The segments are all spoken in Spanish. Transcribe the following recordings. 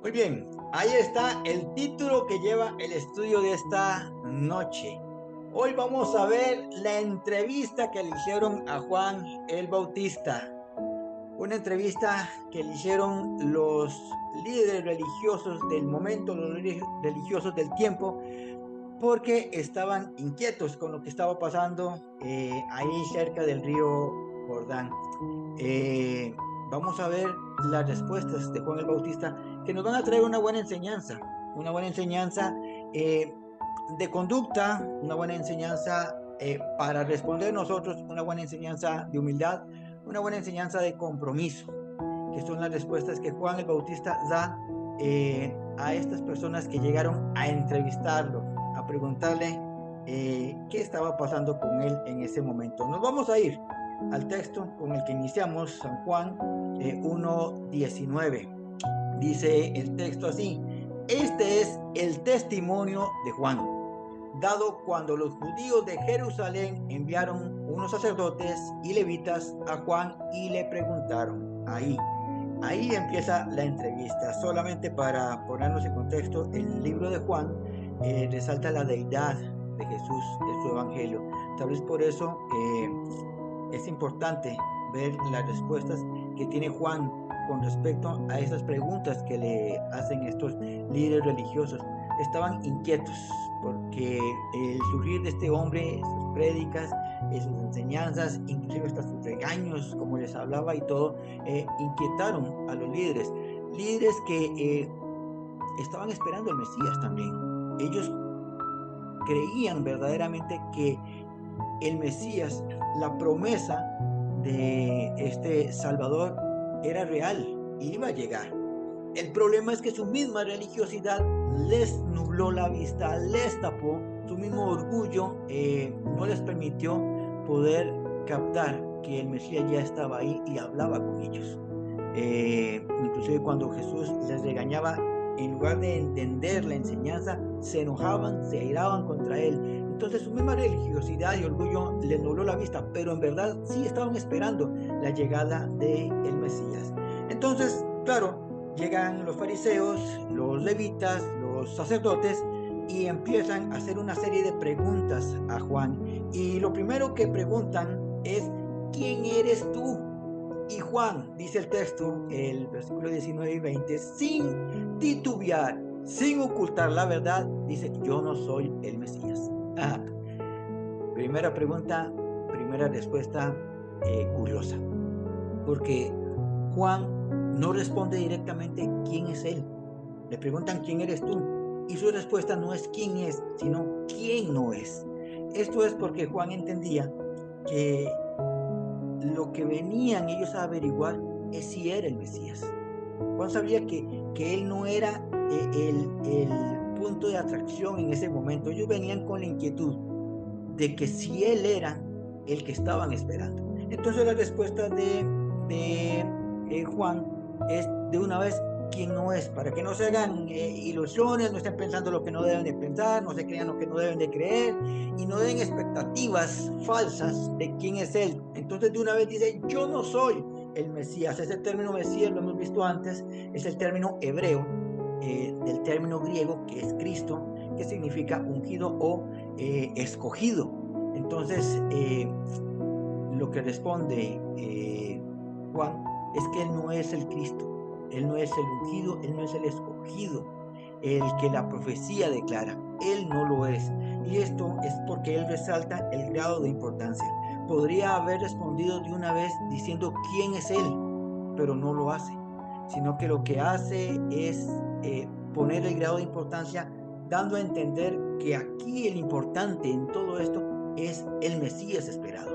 Muy bien, ahí está el título que lleva el estudio de esta noche. Hoy vamos a ver la entrevista que le hicieron a Juan el Bautista. Una entrevista que le hicieron los líderes religiosos del momento, los líderes religiosos del tiempo, porque estaban inquietos con lo que estaba pasando ahí cerca del río Jordán. Vamos a ver las respuestas de Juan el Bautista que nos van a traer una buena enseñanza de conducta, una buena enseñanza para responder nosotros, una buena enseñanza de humildad, una buena enseñanza de compromiso, que son las respuestas que Juan el Bautista da a estas personas que llegaron a entrevistarlo, a preguntarle qué estaba pasando con él en ese momento. Nos vamos a ir al texto con el que iniciamos, San Juan 1:19. Dice el texto así: este es el testimonio de Juan, dado cuando los judíos de Jerusalén enviaron unos sacerdotes y levitas a Juan y le preguntaron. Ahí empieza la entrevista. Solamente para ponernos en contexto, el libro de Juan resalta la deidad de Jesús, de su evangelio. Tal vez por eso es importante ver las respuestas que tiene Juan con respecto a esas preguntas que le hacen estos líderes religiosos. Estaban inquietos porque el surgir de este hombre, sus prédicas, sus enseñanzas, inclusive hasta sus regaños, como les hablaba y todo, inquietaron a los líderes. Líderes que estaban esperando al Mesías también. Ellos creían verdaderamente que el Mesías, la promesa de este Salvador era real, iba a llegar. El problema es que su misma religiosidad les nubló la vista, les tapó, su mismo orgullo no les permitió poder captar que el Mesías ya estaba ahí y hablaba con ellos. Inclusive cuando Jesús les regañaba, en lugar de entender la enseñanza, se enojaban, se airaban contra él. Entonces su misma religiosidad y orgullo les nubló la vista, pero en verdad sí estaban esperando la llegada del Mesías. Entonces, claro, llegan los fariseos, los levitas, los sacerdotes y empiezan a hacer una serie de preguntas a Juan. Y lo primero que preguntan es: ¿quién eres tú? Y Juan, dice el texto, el versículo 19 y 20, sin titubear, sin ocultar la verdad, dice: yo no soy el Mesías. Ah, primera pregunta, primera respuesta curiosa, porque Juan no responde directamente quién es él. Le preguntan: ¿quién eres tú? Y su respuesta no es quién es, sino quién no es. Esto es porque Juan entendía que lo que venían ellos a averiguar es si era el Mesías. Juan sabía que él no era el punto de atracción en ese momento. Ellos venían con la inquietud de que si él era el que estaban esperando. Entonces la respuesta de Juan es de una vez quién no es, para que no se hagan ilusiones, no estén pensando lo que no deben de pensar, no se crean lo que no deben de creer y no den expectativas falsas de quién es él. Entonces de una vez dice: yo no soy el Mesías. Ese término Mesías lo hemos visto antes, es el término hebreo del término griego que es Cristo, que significa ungido o escogido. Entonces, lo que responde Juan es que él no es el Cristo, él no es el ungido, él no es el escogido, el que la profecía declara, él no lo es. Y esto es porque él resalta el grado de importancia. Podría haber respondido de una vez diciendo quién es él, pero no lo hace, sino que lo que hace es poner el grado de importancia, dando a entender que aquí el importante en todo esto es el Mesías esperado.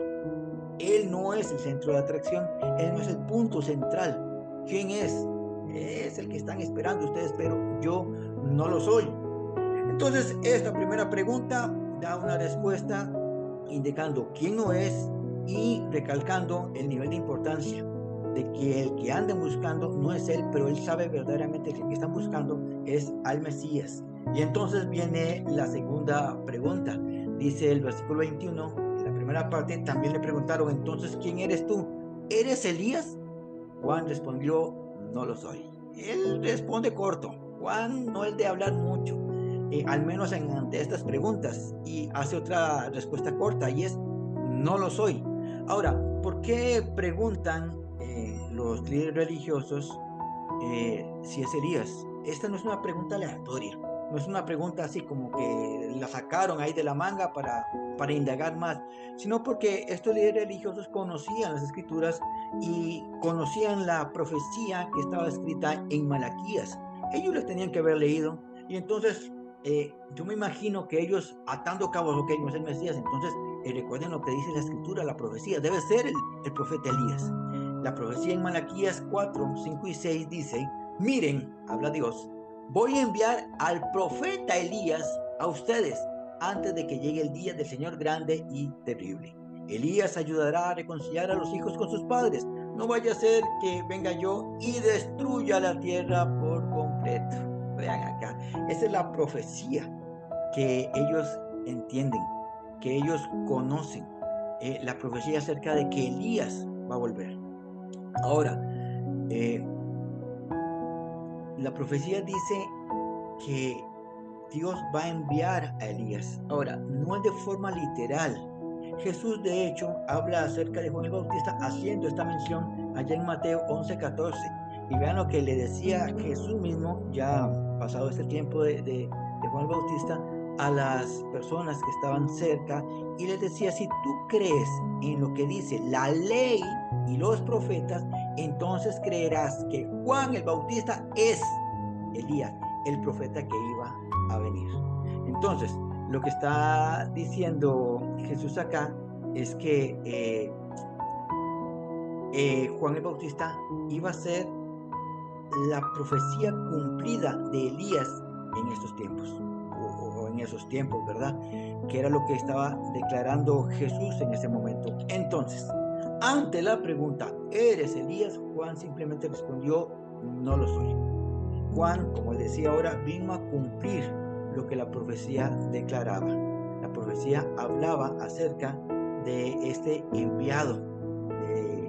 Él no es el centro de atracción, él no es el punto central. ¿Quién es? Es el que están esperando ustedes, pero yo no lo soy. Entonces, esta primera pregunta da una respuesta indicando quién no es y recalcando el nivel de importancia de que el que anden buscando no es él, pero él sabe verdaderamente que el que están buscando es al Mesías. Y entonces viene la segunda pregunta. Dice el versículo 21, en la primera parte, también le preguntaron: entonces, ¿quién eres tú? ¿Eres Elías? Juan respondió: no lo soy. él responde corto. Juan no es de hablar mucho, al menos ante estas preguntas, y hace otra respuesta corta, y es, no lo soy. Ahora, ¿por qué preguntan los líderes religiosos si es Elías? Esta no es una pregunta aleatoria, no es una pregunta así como que la sacaron ahí de la manga para indagar más, sino porque estos líderes religiosos conocían las escrituras y conocían la profecía que estaba escrita en Malaquías. Ellos las tenían que haber leído, y entonces yo me imagino que ellos atando cabos, ok, no es el Mesías, entonces recuerden lo que dice la escritura, la profecía, debe ser el profeta Elías. La profecía en Malaquías 4, 5 y 6 dice, miren, habla Dios, voy a enviar al profeta Elías a ustedes antes de que llegue el día del Señor grande y terrible. Elías ayudará a reconciliar a los hijos con sus padres. No vaya a ser que venga yo y destruya la tierra por completo. Vean acá, esa es la profecía que ellos entienden, que ellos conocen. La profecía acerca de que Elías va a volver. Ahora, la profecía dice que Dios va a enviar a Elías. Ahora, no es de forma literal. Jesús, de hecho, habla acerca de Juan el Bautista haciendo esta mención allá en Mateo 11:14. Y vean lo que le decía Jesús mismo, ya pasado este tiempo de Juan el Bautista, a las personas que estaban cerca, y les decía, si tú crees en lo que dice la ley y los profetas, entonces creerás que Juan el Bautista es Elías, el profeta que iba a venir. Entonces, lo que está diciendo Jesús acá es que Juan el Bautista iba a ser la profecía cumplida de Elías en estos tiempos, o en esos tiempos, ¿verdad? Que era lo que estaba declarando Jesús en ese momento. Entonces, ante la pregunta, ¿eres Elías? Juan simplemente respondió, no lo soy. Juan, como decía ahora, vino a cumplir lo que la profecía declaraba. La profecía hablaba acerca de este enviado, de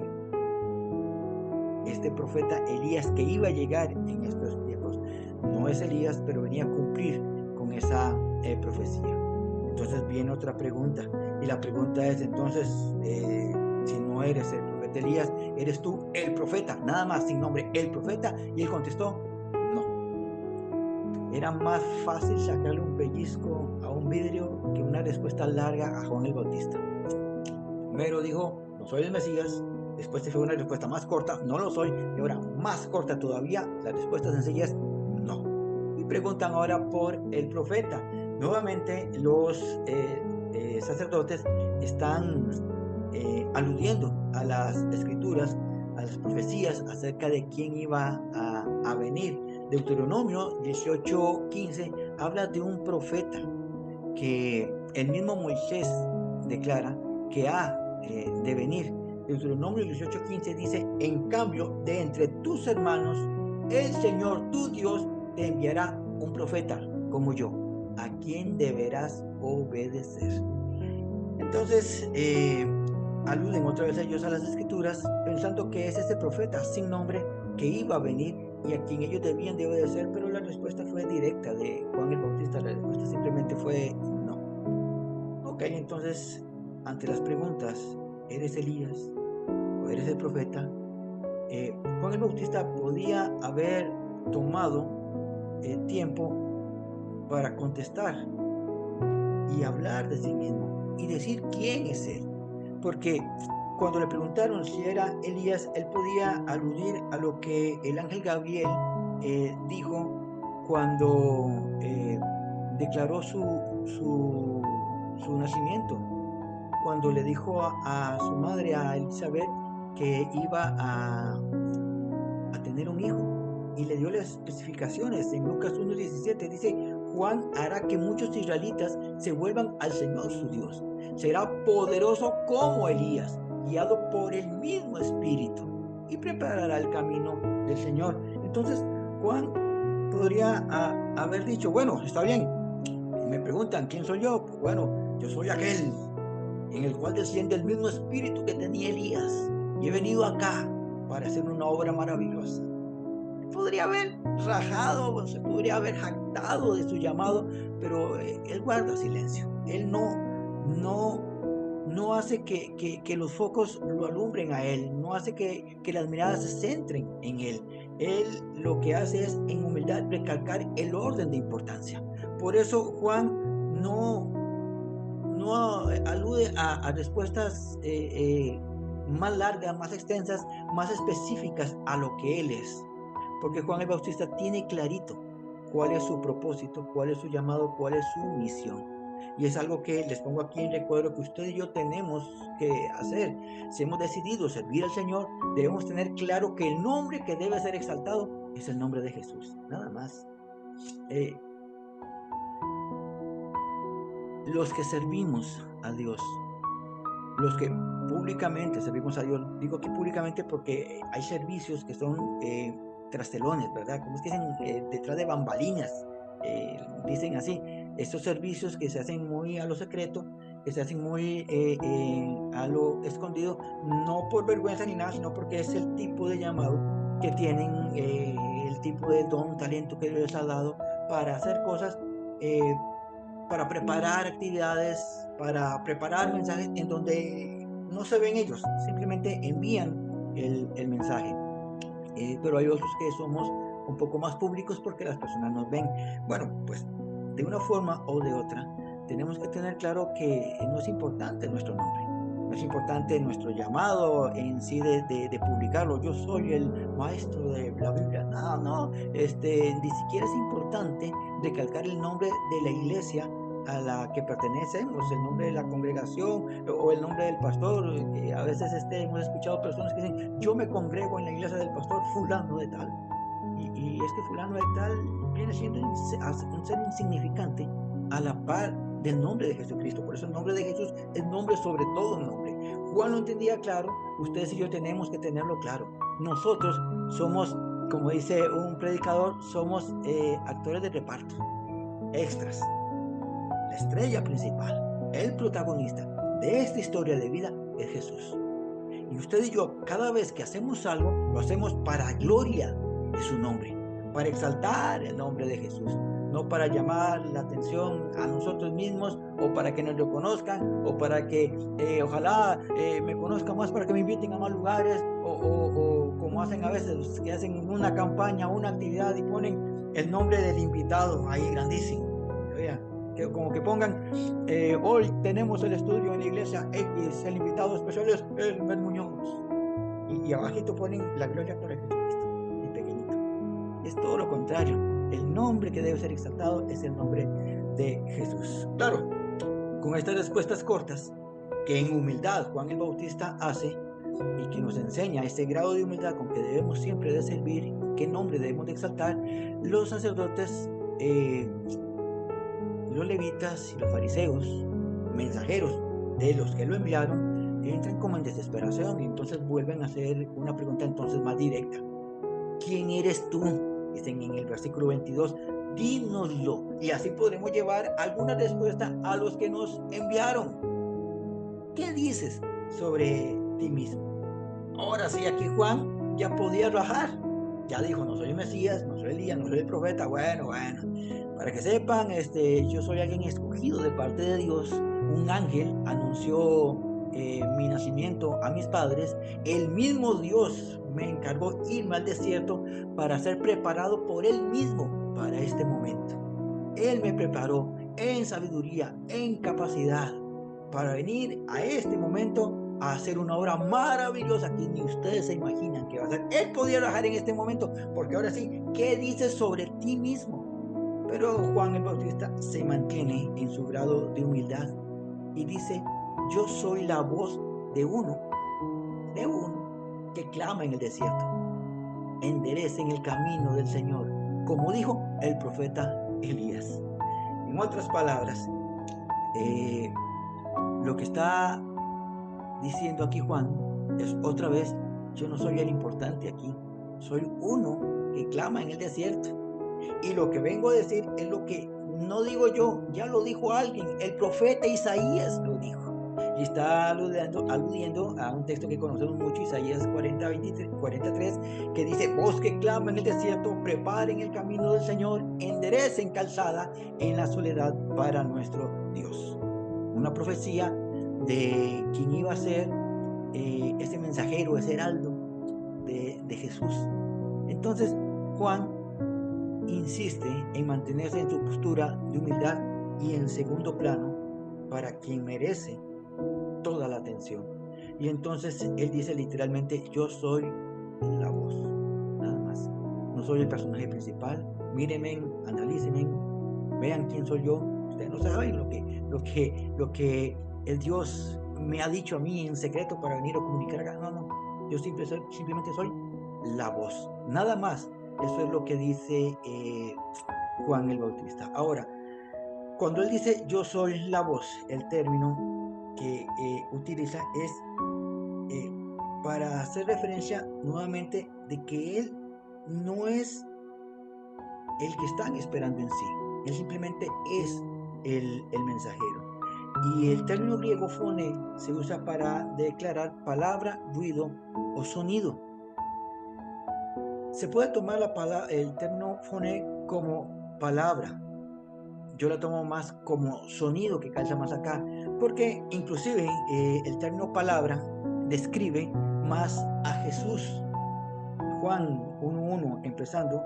este profeta Elías que iba a llegar en estos tiempos. No es Elías, pero venía a cumplir con esa profecía. Entonces viene otra pregunta, y la pregunta es entonces, si no eres el profeta Elías, ¿eres tú el profeta? Nada más, sin nombre, el profeta. Y él contestó, no. Era más fácil sacarle un pellizco a un vidrio que una respuesta larga a Juan el Bautista. Primero dijo, no soy el Mesías. Después se fue una respuesta más corta, no lo soy. Y ahora más corta todavía, la respuesta sencilla es no. Y preguntan ahora por el profeta. Nuevamente los sacerdotes están aludiendo a las escrituras, a las profecías acerca de quién iba a venir. Deuteronomio 18:15 habla de un profeta que el mismo Moisés declara que ha de venir. Deuteronomio 18:15 dice, en cambio de entre tus hermanos, el Señor tu Dios te enviará un profeta como yo, a quien deberás obedecer. Entonces, aluden otra vez ellos a las escrituras, pensando que es ese profeta sin nombre que iba a venir y a quien ellos debían de obedecer, pero la respuesta fue directa de Juan el Bautista. La respuesta simplemente fue no. Ok, entonces, ante las preguntas, ¿eres Elías o eres el profeta? Juan el Bautista podía haber tomado tiempo para contestar y hablar de sí mismo y decir quién es él, porque cuando le preguntaron si era Elías, él podía aludir a lo que el ángel Gabriel dijo cuando declaró su nacimiento, cuando le dijo a su madre, a Elizabeth, que iba a tener un hijo, y le dio las especificaciones. En Lucas 1:17 dice, Juan hará que muchos israelitas se vuelvan al Señor su Dios. Será poderoso como Elías, guiado por el mismo Espíritu, y preparará el camino del Señor. Entonces Juan podría haber dicho, bueno, está bien, me preguntan quién soy yo, pues bueno, yo soy aquel en el cual desciende el mismo espíritu que tenía Elías, y he venido acá para hacer una obra maravillosa. podría haber rajado, se podría haber jactado de su llamado, pero él guarda silencio. Él no hace que los focos lo alumbren a él, no hace que las miradas se centren en él. Él lo que hace es en humildad recalcar el orden de importancia. Por eso Juan no alude a respuestas más largas, más extensas, más específicas a lo que él es. Porque Juan el Bautista tiene clarito cuál es su propósito, cuál es su llamado, cuál es su misión. Y es algo que les pongo aquí en recuerdo que usted y yo tenemos que hacer. Si hemos decidido servir al Señor, debemos tener claro que el nombre que debe ser exaltado es el nombre de Jesús, nada más. Los que servimos a Dios, los que públicamente servimos a Dios, digo aquí públicamente porque hay servicios que son trastelones, ¿verdad? Como es que dicen, detrás de bambalinas, dicen así, estos servicios que se hacen muy a lo secreto, que se hacen muy a lo escondido, no por vergüenza ni nada, sino porque es el tipo de llamado que tienen, el tipo de don, talento que Dios les ha dado para hacer cosas, para preparar actividades, para preparar mensajes en donde no se ven ellos, simplemente envían el mensaje. Pero hay otros que somos un poco más públicos porque las personas nos ven. Bueno, pues de una forma o de otra, tenemos que tener claro que no es importante nuestro nombre, no es importante nuestro llamado en sí de publicarlo. Yo soy el maestro de la Biblia. No, ni siquiera es importante recalcar el nombre de la iglesia a la que pertenecemos, el nombre de la congregación o el nombre del pastor. A veces hemos escuchado personas que dicen, yo me congrego en la iglesia del pastor fulano de tal, y es que fulano de tal viene siendo un ser insignificante a la par del nombre de Jesucristo. Por eso el nombre de Jesús es nombre sobre todo nombre. Juan lo entendía claro, ustedes y yo tenemos que tenerlo claro. Nosotros somos, como dice un predicador, somos actores de reparto, extras. La estrella principal, el protagonista de esta historia de vida es Jesús. Y usted y yo, cada vez que hacemos algo, lo hacemos para gloria de su nombre, para exaltar el nombre de Jesús, no para llamar la atención a nosotros mismos o para que nos reconozcan o para que ojalá me conozcan más para que me inviten a más lugares o como hacen a veces, que hacen una campaña, una actividad y ponen el nombre del invitado ahí grandísimo. Vean, como que pongan hoy tenemos el estudio en la iglesia X, el invitado especial es Elmer Muñoz, y abajito ponen la gloria por Jesucristo y pequeñito. Es todo lo contrario, el nombre que debe ser exaltado es el nombre de Jesús. Claro, con estas respuestas cortas que en humildad Juan el Bautista hace y que nos enseña ese grado de humildad con que debemos siempre de servir, qué nombre debemos de exaltar, los sacerdotes, los levitas y los fariseos, mensajeros de los que lo enviaron, entran como en desesperación y entonces vuelven a hacer una pregunta entonces más directa. ¿Quién eres tú? Dicen en el versículo 22, dínoslo, y así podremos llevar alguna respuesta a los que nos enviaron. ¿Qué dices sobre ti mismo? Ahora sí, aquí Juan ya podía rajar. Ya dijo, no soy el Mesías, no soy Elías, no soy el profeta. Bueno, para que sepan, yo soy alguien escogido de parte de Dios. Un ángel anunció mi nacimiento a mis padres. El mismo Dios me encargó irme al desierto para ser preparado por Él mismo para este momento. Él me preparó en sabiduría, en capacidad, para venir a este momento a hacer una obra maravillosa que ni ustedes se imaginan que va a hacer. Él podía rajar en este momento, porque ahora sí, ¿qué dices sobre ti mismo? Pero Juan el Bautista se mantiene en su grado de humildad y dice, yo soy la voz de uno que clama en el desierto. Enderecen el camino del Señor, como dijo el profeta Elías. En otras palabras, lo que está diciendo aquí Juan es otra vez, yo no soy el importante aquí, soy uno que clama en el desierto. Y lo que vengo a decir es lo que no digo yo, ya lo dijo alguien, el profeta Isaías lo dijo. está aludiendo a un texto que conocemos mucho, Isaías 43, que dice: voz que clama en el desierto, preparen el camino del Señor, enderecen calzada en la soledad para nuestro Dios. Una profecía de quien iba a ser ese mensajero, ese heraldo de Jesús. Entonces Juan insiste en mantenerse en su postura de humildad y en segundo plano para quien merece toda la atención. Y entonces él dice literalmente: yo soy la voz, nada más. No soy el personaje principal. Mírenme, analícenme, vean quién soy yo. Ustedes no saben lo que el Dios me ha dicho a mí en secreto para venir a comunicar acá. No, yo simplemente soy la voz, nada más. Eso es lo que dice Juan el Bautista. Ahora, cuando él dice yo soy la voz, el término que utiliza es para hacer referencia nuevamente de que él no es el que están esperando en sí. Él simplemente es el mensajero. Y el término griego phone se usa para declarar palabra, ruido o sonido. Se puede tomar el término phone como palabra. Yo la tomo más como sonido, que calza más acá, porque inclusive el término palabra describe más a Jesús. Juan 1:1, empezando,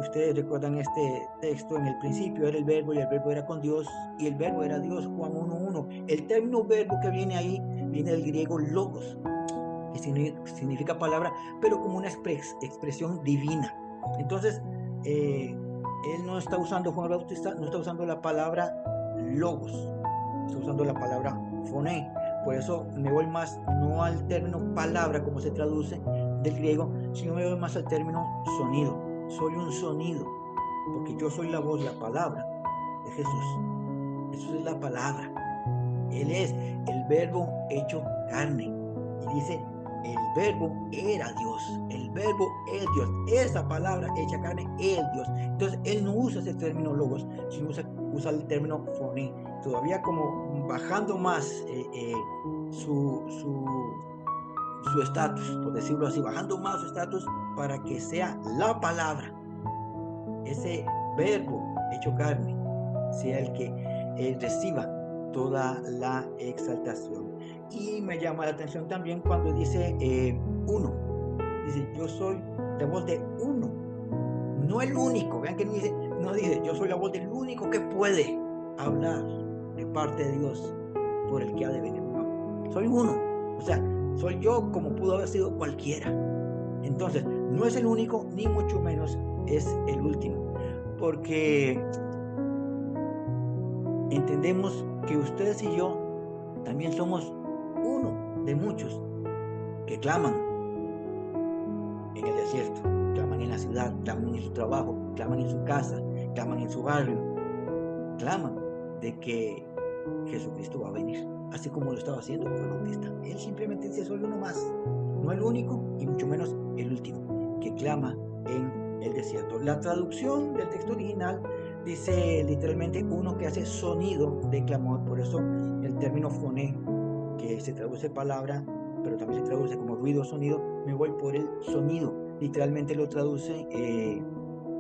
ustedes recuerdan este texto: en el principio era el verbo y el verbo era con Dios y el verbo era Dios. Juan 1:1. El término verbo que viene ahí viene del griego logos, que significa palabra, pero como una expresión divina. Entonces, él no está usando, Juan Bautista no está usando la palabra logos, está usando la palabra phoné. Por eso me voy más no al término palabra como se traduce del griego, sino me voy más al término sonido. Soy un sonido, porque yo soy la voz, la palabra de Jesús. Eso es la palabra. Él es el verbo hecho carne. Y dice: el verbo era Dios, el verbo es Dios, esa palabra hecha carne es Dios. Entonces él no usa ese término logos, sino usa el término phoné, todavía como bajando más su estatus, por decirlo así, bajando más su estatus para que sea la palabra, ese verbo hecho carne, sea el que reciba toda la exaltación. Y me llama la atención también cuando dice uno. Dice: yo soy la voz de uno, no el único. Vean que no dice yo soy la voz del único que puede hablar de parte de Dios por el que ha de venir. No, soy uno. O sea, soy yo como pudo haber sido cualquiera. Entonces, no es el único, ni mucho menos es el último. Porque entendemos que ustedes y yo también somos uno de muchos que claman en el desierto, claman en la ciudad, claman en su trabajo, claman en su casa, claman en su barrio, claman de que Jesucristo va a venir, así como lo estaba haciendo Juan el Bautista. Él simplemente dice: soy uno más, no el único y mucho menos el último, que clama en el desierto. La traducción del texto original dice literalmente uno que hace sonido de clamor. Por eso el término phoné, que se traduce palabra, pero también se traduce como ruido o sonido, me voy por el sonido. Literalmente lo traduce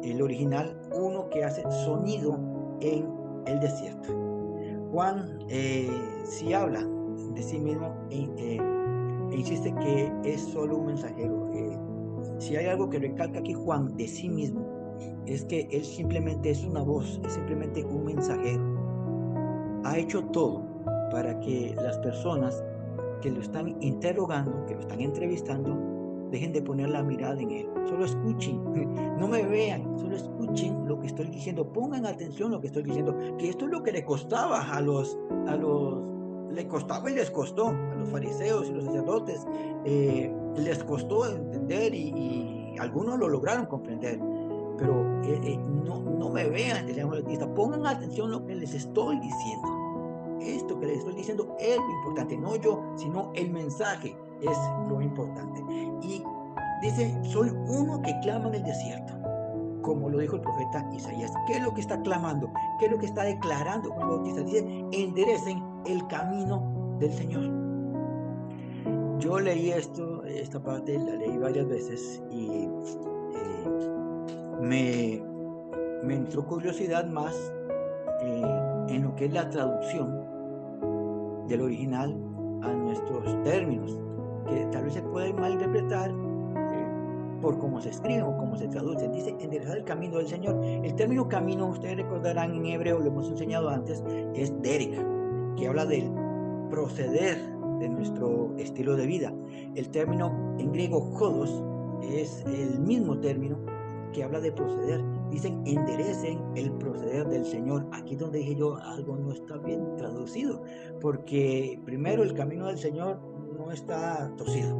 el original: uno que hace sonido en el desierto. Juan sí habla de sí mismo e insiste que es solo un mensajero. Si hay algo que recalca aquí Juan de sí mismo, es que él simplemente es una voz, es simplemente un mensajero. Ha hecho todo para que las personas que lo están interrogando, que lo están entrevistando, dejen de poner la mirada en él. Solo escuchen, no me vean, solo escuchen lo que estoy diciendo, pongan atención a lo que estoy diciendo, que esto es lo que le costaba le costaba y les costó a los fariseos y los sacerdotes, les costó entender y algunos lo lograron comprender. Pero no me vean, pongan atención a lo que les estoy diciendo. Esto que les estoy diciendo es lo importante, no yo, sino el mensaje es lo importante. Y dice: soy uno que clama en el desierto, como lo dijo el profeta Isaías. ¿Qué es lo que está clamando? ¿Qué es lo que está declarando Juan Bautista? Dice: enderecen el camino del Señor. Yo leí esta parte, la leí varias veces y me entró curiosidad más en lo que es la traducción del original a nuestros términos, que tal vez se puede malinterpretar por cómo se escribe o cómo se traduce. Dice enderezar el camino del Señor. El término camino, ustedes recordarán, en hebreo, lo hemos enseñado antes, es derek, que habla del proceder de nuestro estilo de vida. El término en griego hodos es el mismo término que habla de proceder. Dicen enderecen el proceder del Señor. Aquí donde dije yo, algo no está bien traducido, porque primero el camino del Señor no está torcido,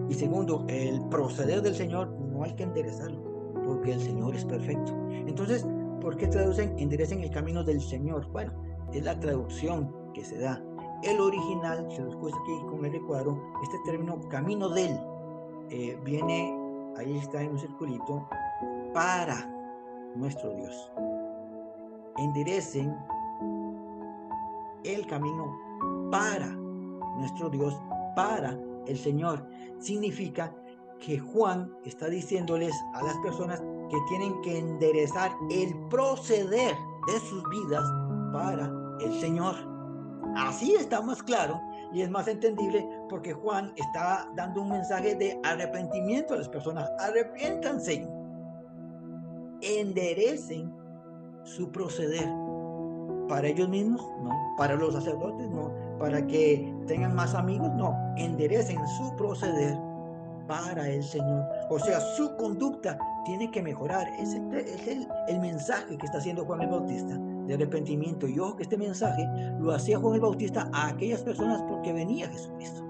y segundo, el proceder del Señor no hay que enderezarlo, porque el Señor es perfecto. Entonces, ¿por qué traducen enderecen el camino del Señor? Bueno, es la traducción que se da. El original, se los puse aquí con el recuadro, este término camino del viene, ahí está en un circulito, para nuestro Dios. Enderecen el camino para nuestro Dios, para el Señor. Significa que Juan está diciéndoles a las personas que tienen que enderezar el proceder de sus vidas para el Señor. Así está más claro y es más entendible, porque Juan está dando un mensaje de arrepentimiento a las personas. Arrepiéntanse, enderecen su proceder. Para ellos mismos, no. Para los sacerdotes, no. Para que tengan más amigos, no. Enderecen su proceder para el Señor. O sea, su conducta tiene que mejorar. Ese es el mensaje que está haciendo Juan el Bautista de arrepentimiento. Y ojo que este mensaje lo hacía Juan el Bautista a aquellas personas porque venía Jesucristo.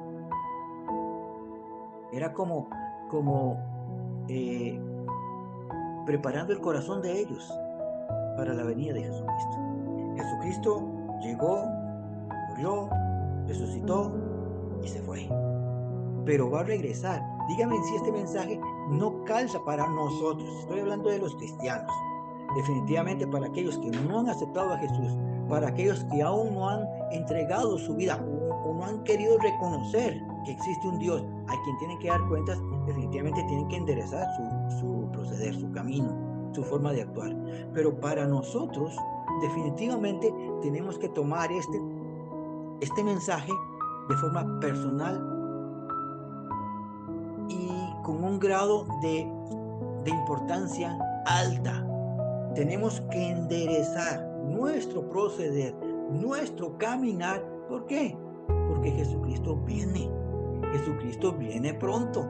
Era como preparando el corazón de ellos para la venida de Jesucristo. Jesucristo llegó, murió, resucitó y se fue. Pero va a regresar. Dígame si este mensaje no calza para nosotros. Estoy hablando de los cristianos. Definitivamente para aquellos que no han aceptado a Jesús, para aquellos que aún no han entregado su vida o no han querido reconocer que existe un Dios a quien tienen que dar cuentas, definitivamente tienen que enderezar su proceder, su camino, su forma de actuar. Pero para nosotros, definitivamente tenemos que tomar este mensaje de forma personal y con un grado de importancia alta. Tenemos que enderezar nuestro proceder, nuestro caminar. ¿Por qué? Porque Jesucristo viene. Jesucristo viene pronto.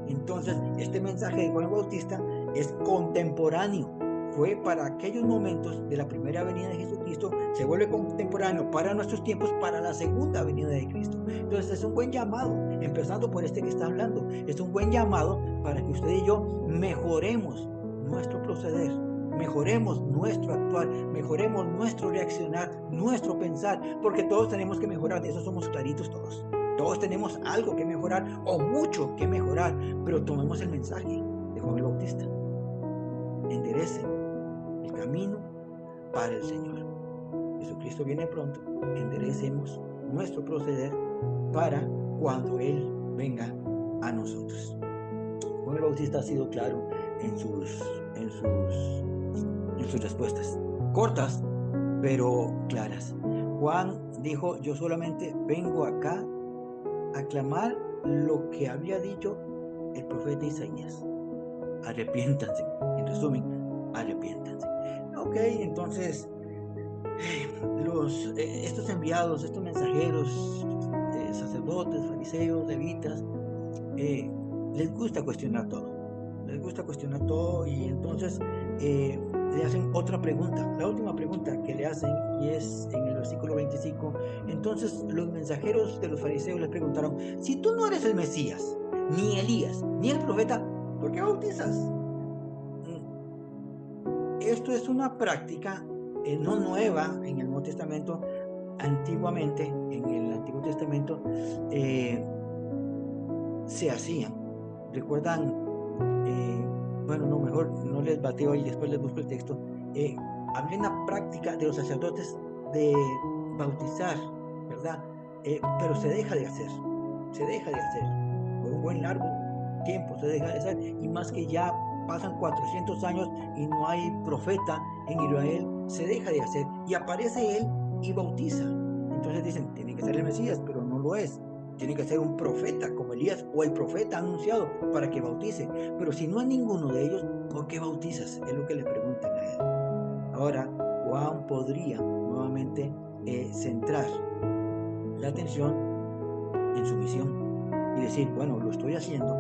Entonces, este mensaje de Juan el Bautista es contemporáneo. Fue para aquellos momentos de la primera venida de Jesucristo, se vuelve contemporáneo para nuestros tiempos, para la segunda venida de Cristo. Entonces es un buen llamado, empezando por este que está hablando, es un buen llamado para que usted y yo mejoremos nuestro proceder, mejoremos nuestro actuar, mejoremos nuestro reaccionar, nuestro pensar, porque todos tenemos que mejorar, de eso somos claritos todos. Todos tenemos algo que mejorar o mucho que mejorar, pero tomemos el mensaje de Juan el Bautista. Enderecen el camino para el Señor. Jesucristo viene pronto. Enderecemos nuestro proceder para cuando Él venga a nosotros. Juan el Bautista ha sido claro en sus respuestas, cortas pero claras. Juan dijo: yo solamente vengo acá a clamar lo que había dicho el profeta Isaías. Arrepiéntanse. En resumen, arrepiéntanse. Ok, entonces estos enviados, estos mensajeros, sacerdotes, fariseos, levitas, les gusta cuestionar todo. Les gusta cuestionar todo, y entonces le hacen otra pregunta, la última pregunta que le hacen, y es en el versículo 25. Entonces los mensajeros de los fariseos les preguntaron: si tú no eres el Mesías, ni Elías, ni el profeta, ¿por qué bautizas? Esto es una práctica no nueva en el Nuevo Testamento. Antiguamente, en el Antiguo Testamento, se hacían. ¿Recuerdan? Bueno, no, mejor no les bateo y después les busco el texto. Había una práctica de los sacerdotes de bautizar, ¿verdad? pero se deja de hacer, por un buen largo tiempo se deja de hacer, y más que ya pasan 400 años y no hay profeta en Israel, se deja de hacer, y aparece él y bautiza. Entonces dicen, tiene que ser el Mesías, pero no lo es. Tiene que ser un profeta como Elías o el profeta anunciado para que bautice. Pero si no es ninguno de ellos, ¿por qué bautizas? Es lo que le preguntan a él. Ahora, Juan podría nuevamente centrar la atención en su misión y decir, bueno, lo estoy haciendo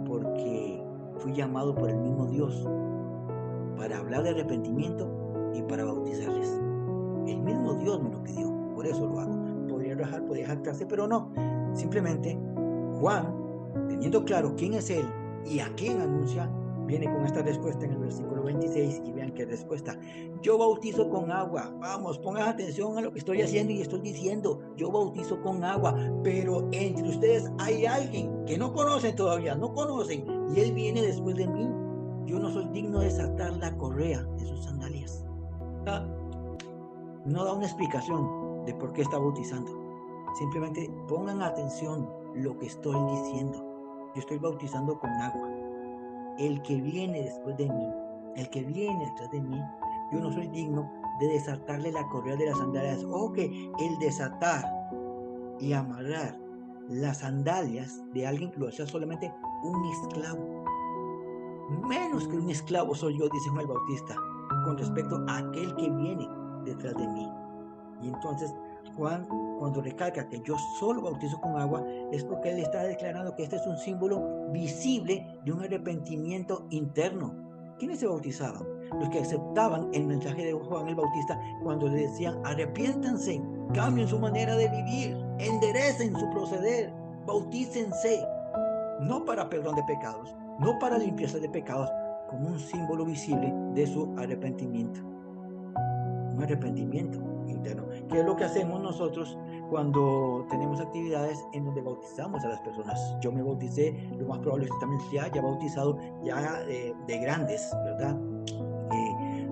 porque fui llamado por el mismo Dios para hablar de arrepentimiento y para bautizarles. El mismo Dios me lo pidió, por eso lo hago. Podría jactarse, pero no. Simplemente Juan, teniendo claro quién es él y a quién anuncia, viene con esta respuesta en el versículo 26 y vean qué respuesta. Yo bautizo con agua. Vamos, pongan atención a lo que estoy haciendo y estoy diciendo. Yo bautizo con agua, pero entre ustedes hay alguien que no conocen todavía, no conocen, y él viene después de mí. Yo no soy digno de desatar la correa de sus sandalias. No da una explicación de por qué está bautizando. Simplemente pongan atención lo que estoy diciendo. Yo estoy bautizando con agua. El que viene después de mí, el que viene detrás de mí, yo no soy digno de desatarle la correa de las sandalias. O que el desatar y amarrar las sandalias de alguien que lo hacía solamente un esclavo. Menos que un esclavo soy yo, dice Juan el Bautista, con respecto a aquel que viene detrás de mí. Y entonces Juan, cuando recalca que yo solo bautizo con agua, es porque él está declarando que este es un símbolo visible de un arrepentimiento interno. ¿Quiénes se bautizaban? Los que aceptaban el mensaje de Juan el Bautista cuando le decían, arrepiéntanse, cambien su manera de vivir, enderecen su proceder, bautícense, no para perdón de pecados, no para limpieza de pecados, como un símbolo visible de su arrepentimiento. Un arrepentimiento interno, que es lo que hacemos nosotros cuando tenemos actividades en donde bautizamos a las personas. Yo me bauticé, lo más probable es que también se haya bautizado ya de grandes, ¿verdad?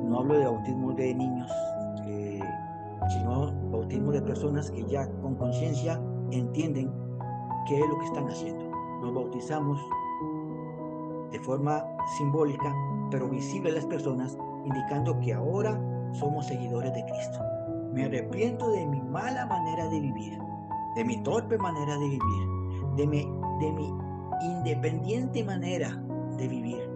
No hablo de bautismo de niños, sino bautismo de personas que ya con conciencia entienden qué es lo que están haciendo. Nos bautizamos de forma simbólica, pero visible a las personas, indicando que ahora somos seguidores de Cristo. Me arrepiento de mi mala manera de vivir, de mi torpe manera de vivir, de mi independiente manera de vivir,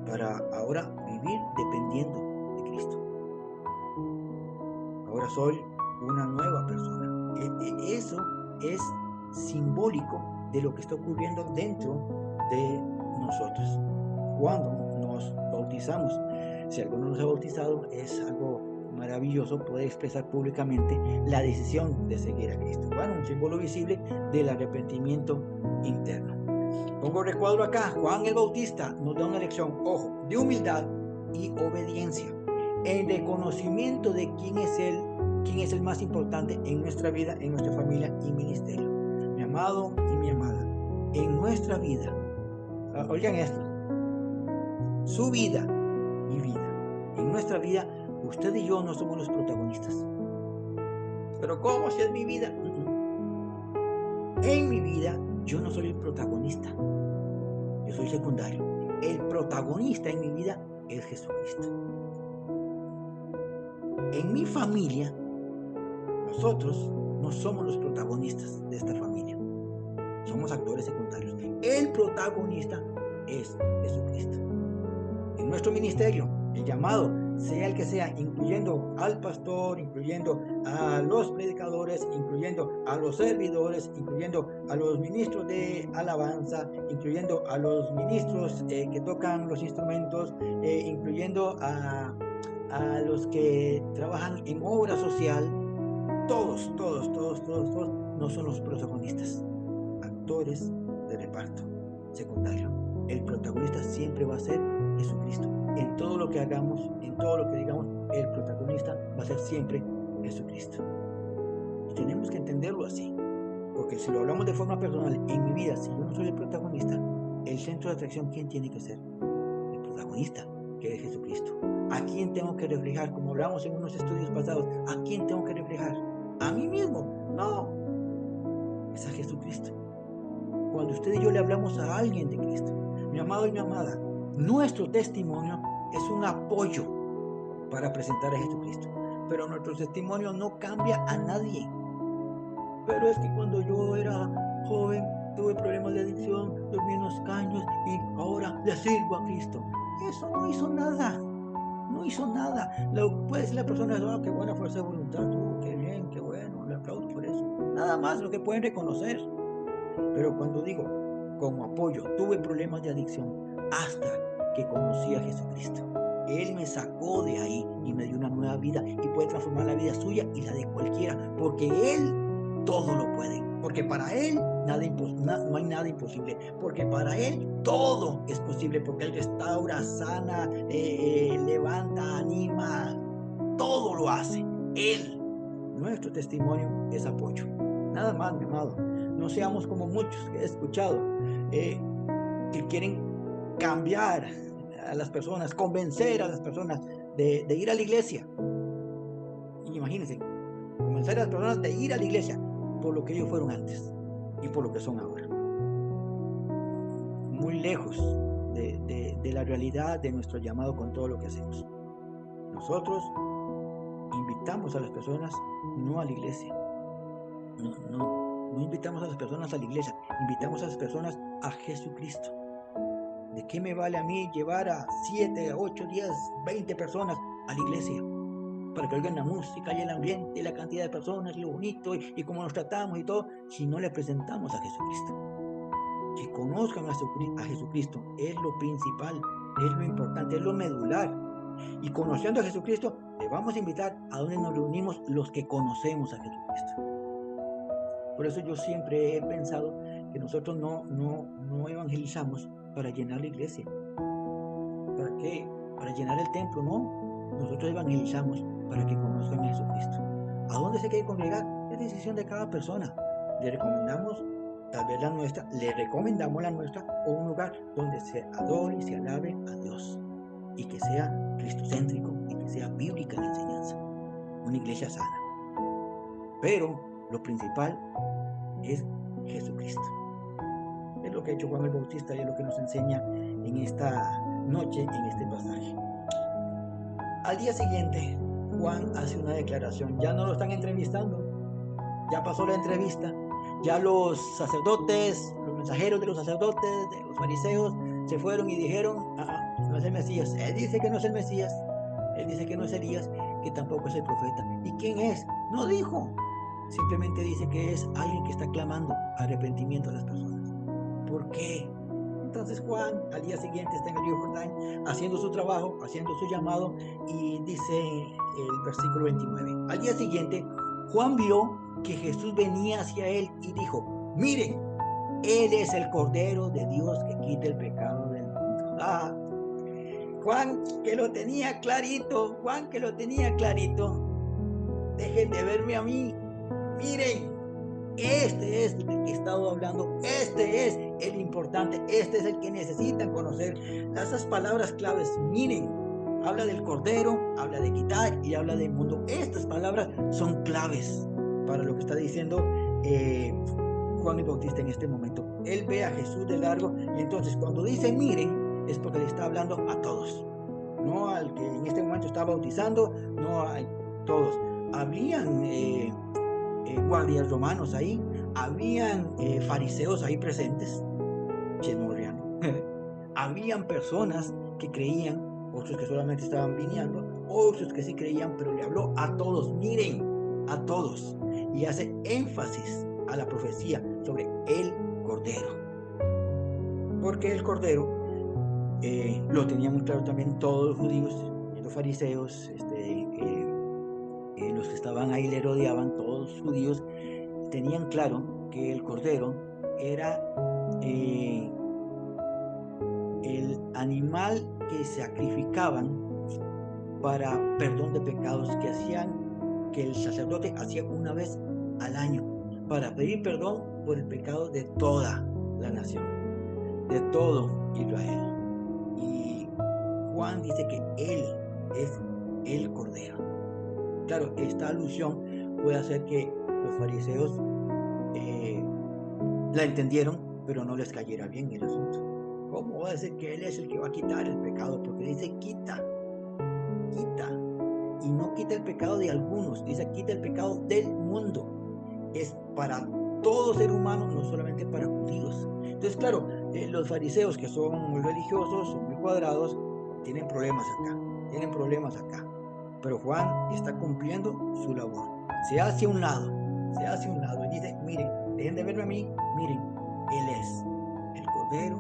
para ahora vivir dependiendo de Cristo. Ahora soy una nueva persona. Eso es simbólico de lo que está ocurriendo dentro de nosotros cuando nos bautizamos. Si alguno nos ha bautizado, es algo maravilloso poder expresar públicamente la decisión de seguir a Cristo. Bueno, un símbolo visible del arrepentimiento interno. Pongo recuadro acá. Juan el Bautista nos da una lección, ojo, de humildad y obediencia, en reconocimiento de quién es el más importante en nuestra vida, en nuestra familia y ministerio. Mi amado y mi amada, en nuestra vida, oigan esto, su vida, mi vida, en nuestra vida, usted y yo no somos los protagonistas. Pero ¿cómo si es mi vida? En mi vida, yo no soy el protagonista, yo soy secundario. El protagonista en mi vida es Jesucristo. En mi familia, nosotros no somos los protagonistas de esta familia, somos actores secundarios. El protagonista es Jesucristo. En nuestro ministerio, el llamado, sea el que sea, incluyendo al pastor, incluyendo a los predicadores, incluyendo a los servidores, incluyendo a los ministros de alabanza, incluyendo a los ministros que tocan los instrumentos, incluyendo a los que trabajan en obra social, todos no son los protagonistas, actores de reparto secundario. El protagonista siempre va a ser Jesucristo. En todo lo que hagamos, en todo lo que digamos, el protagonista va a ser siempre Jesucristo. Y tenemos que entenderlo así, porque si lo hablamos de forma personal, en mi vida, si yo no soy el protagonista, el centro de atracción, ¿quién tiene que ser? El protagonista, que es Jesucristo. ¿A quién tengo que reflejar? Como hablamos en unos estudios pasados, ¿a quién tengo que reflejar? ¿A mí mismo? No. es a Jesucristo. Cuando usted y yo le hablamos a alguien de Cristo, mi amado y mi amada, nuestro testimonio es un apoyo para presentar a Jesucristo. Pero nuestro testimonio no cambia a nadie. Pero es que cuando yo era joven tuve problemas de adicción, dormí en los caños y ahora le sirvo a Cristo. Eso no hizo nada. No hizo nada. Puede decir la persona, oh, qué buena fuerza de voluntad, qué bien, qué bueno, le aplaudo por eso. Nada más lo que pueden reconocer. Pero cuando digo, como apoyo, tuve problemas de adicción hasta que conocí a Jesucristo. Él me sacó de ahí y me dio una nueva vida y puede transformar la vida suya y la de cualquiera, porque Él todo lo puede. Porque para Él no hay nada imposible. Porque para Él todo es posible. Porque Él restaura, sana, levanta, anima. Todo lo hace. Él. Nuestro testimonio es apoyo. Nada más, mi amado. No seamos como muchos que he escuchado que quieren cambiar a las personas, convencer a las personas de ir a la iglesia. Y imagínense, convencer a las personas de ir a la iglesia por lo que ellos fueron antes y por lo que son ahora. Muy lejos de la realidad de nuestro llamado con todo lo que hacemos. Nosotros invitamos a las personas no a la iglesia. No invitamos a las personas a la iglesia, invitamos a las personas a Jesucristo. ¿De qué me vale a mí llevar a 7, 8, 10, 20 personas a la iglesia? Para que oigan la música y el ambiente y la cantidad de personas y lo bonito y cómo nos tratamos y todo, si no le presentamos a Jesucristo. Que conozcan a Jesucristo es lo principal, es lo importante, es lo medular. Y conociendo a Jesucristo, le vamos a invitar a donde nos reunimos los que conocemos a Jesucristo. Por eso yo siempre he pensado que nosotros no evangelizamos para llenar la iglesia. ¿Para qué? Para llenar el templo, no. Nosotros evangelizamos para que conozcan a Jesucristo. ¿A dónde se quiere congregar? Es decisión de cada persona. Le recomendamos, tal vez la nuestra, le recomendamos la nuestra o un lugar donde se adore y se alabe a Dios. Y que sea cristocéntrico y que sea bíblica la enseñanza. Una iglesia sana. Pero lo principal es Jesucristo. Es lo que ha hecho Juan el Bautista y es lo que nos enseña en esta noche, en este pasaje. Al día siguiente, Juan hace una declaración. Ya no lo están entrevistando. Ya pasó la entrevista. Ya los sacerdotes, los mensajeros de los sacerdotes, de los fariseos, se fueron y dijeron, no es el Mesías. Él dice que no es el Mesías. Él dice que no es Elías, que tampoco es el profeta. ¿Y quién es? No dijo. Simplemente dice que es alguien que está clamando arrepentimiento a las personas. ¿Por qué? Entonces Juan al día siguiente está en el río Jordán haciendo su trabajo, haciendo su llamado, y dice el versículo 29. Al día siguiente Juan vio que Jesús venía hacia él y dijo, miren, Él es el Cordero de Dios que quita el pecado del mundo. Juan que lo tenía clarito, dejen de verme a mí. Miren, este es el que he estado hablando, este es el importante, este es el que necesitan conocer. Esas palabras claves, miren, habla del Cordero, habla de quitar y habla del mundo. Estas palabras son claves para lo que está diciendo Juan el Bautista en este momento. Él ve a Jesús de largo y entonces cuando dice miren, es porque le está hablando a todos. No al que en este momento está bautizando, no a todos. Habían guardias romanos ahí, habían fariseos ahí presentes, chismorreando. Habían personas que creían, otros que solamente estaban viniendo, otros que sí creían, pero le habló a todos, miren, a todos, y hace énfasis a la profecía sobre el Cordero, porque el Cordero lo tenían muy claro también todos los judíos, los fariseos, los que estaban ahí le rodeaban, todos los judíos tenían claro que el Cordero era el animal que sacrificaban para perdón de pecados, que hacían, que el sacerdote hacía una vez al año para pedir perdón por el pecado de toda la nación, de todo Israel. Y Juan dice que Él es el Cordero. Claro, esta alusión puede hacer que los fariseos la entendieron, pero no les cayera bien el asunto. ¿Cómo va a decir que Él es el que va a quitar el pecado? Porque dice quita, quita. Y no quita el pecado de algunos, dice quita el pecado del mundo. Es para todo ser humano, no solamente para judíos. Entonces, claro, los fariseos, que son muy religiosos, son muy cuadrados, tienen problemas acá, tienen problemas acá. Pero Juan está cumpliendo su labor. Se hace a un lado, se hace a un lado y dice, miren, dejen de verme a mí, miren, Él es el Cordero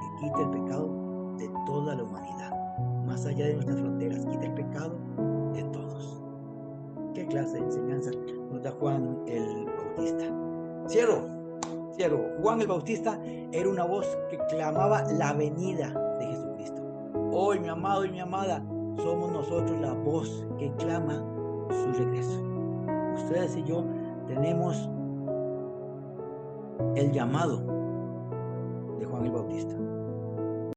que quita el pecado de toda la humanidad. Más allá de nuestras fronteras, quita el pecado de todos. ¿Qué clase de enseñanza nos da Juan el Bautista? Cierro. Juan el Bautista era una voz que clamaba la venida de Jesucristo. Hoy, mi amado y mi amada, somos nosotros la voz que clama su regreso. Ustedes y yo tenemos el llamado de Juan el Bautista.